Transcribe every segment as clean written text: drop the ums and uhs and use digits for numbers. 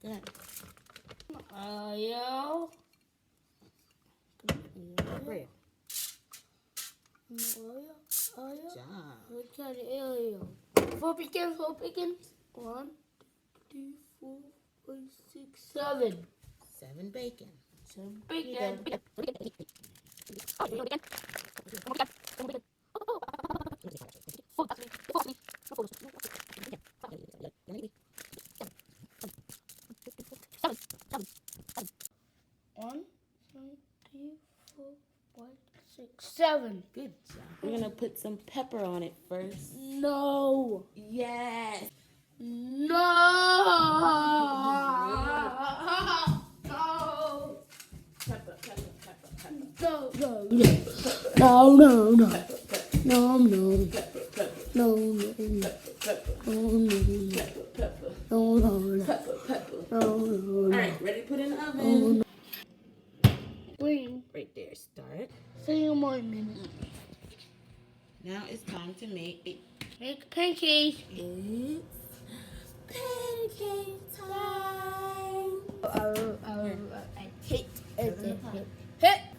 Good. Ayo. Great. Ayo. Good job. Look at it. Ayo. 4 pecans. 4 pecans. 1, 2, 3, 4, 5, 6, 7. 7 bacon. 7 Here you go. bacon. One, 2, 3, 4, 5, 6, 7. Good job. We're going to put some pepper on it first. No. Yes. No. No. Pepper, pepper, pepper, pepper. No, no, no. No, no, no. Pepper, pepper. No, no. Pepper, pepper. No, no, no. Pepper, pepper. No, no. Pepper, pepper. No, no, no. Pepper, pepper. No, no, All no. right, ready to put in the oven? Wait. Right there, start. 3 more minutes. Now it's time to make Pancakes. It's pancake time. I hate it.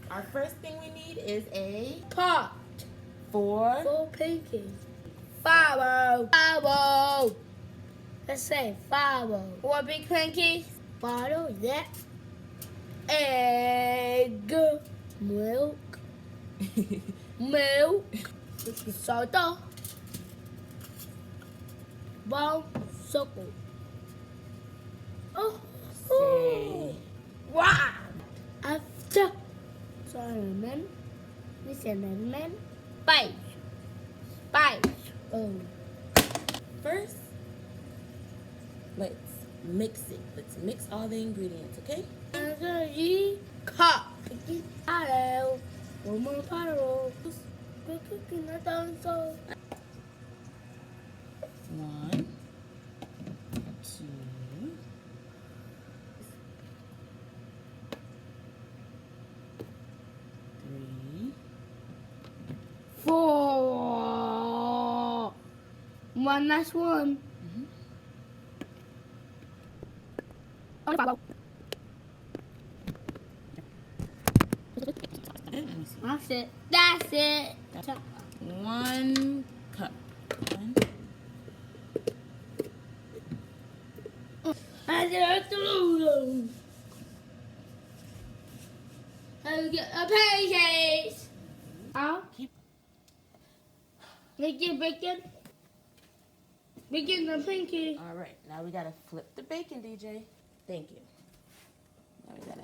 Our first thing we need is a Pot. four. 4 pancakes. 5. Let's say 5. 4 big pancakes. Bottle, yeah. Egg. Milk. Soda. Ball. Circle. Oh. Say. Wow. After. Cinnamon. Cinnamon. Spice. Oh. First, let's mix it. Let's mix all the ingredients, okay? Cup. Hello. One more bottle. We're cooking the dinosaur. 1, 2, 3. 4. One last one. Let me see. That's it. 1 cup. 1. I have to lose. I get a pancakes. I'll bacon. Bacon and pancake. All right, now we gotta flip the bacon, DJ. Thank you. Now we gotta.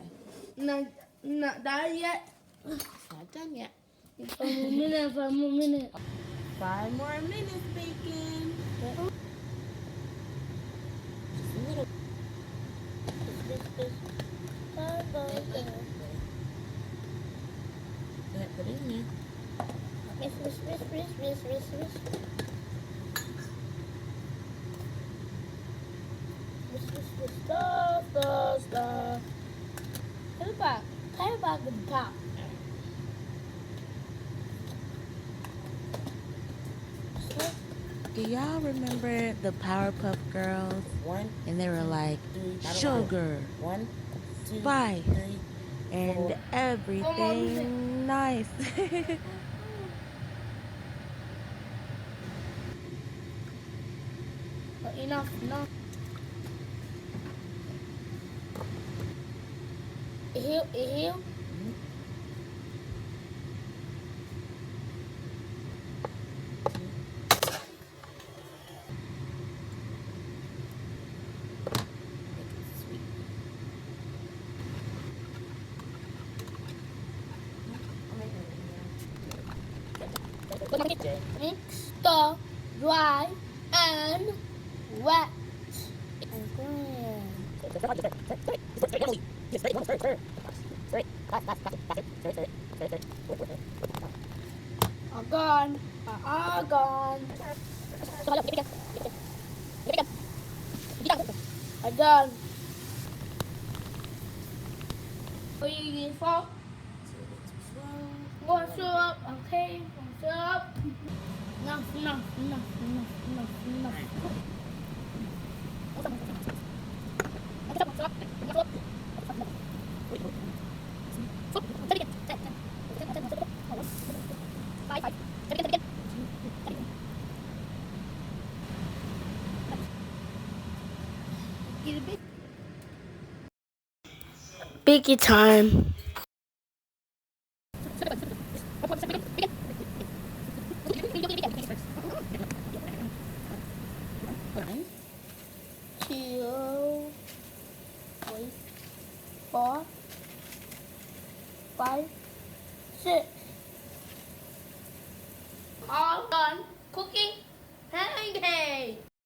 Not done yet. It's not done yet. 5 more minutes. 5 more minutes, bacon. Just a little. Go ahead, put it in there. Stuff. Put it back in the pot. Do y'all remember the Powerpuff Girls? 1, And they were like 3, sugar, 1, 2, spice, 3, and 4. everything nice. Enough. Here. Mix the dry and wet. Gone. Done. What are you eating for? What's up? Okay. What's up? Enough. Biggie time. One, 2, 3, 4, 5, 6. All done cooking pancakes.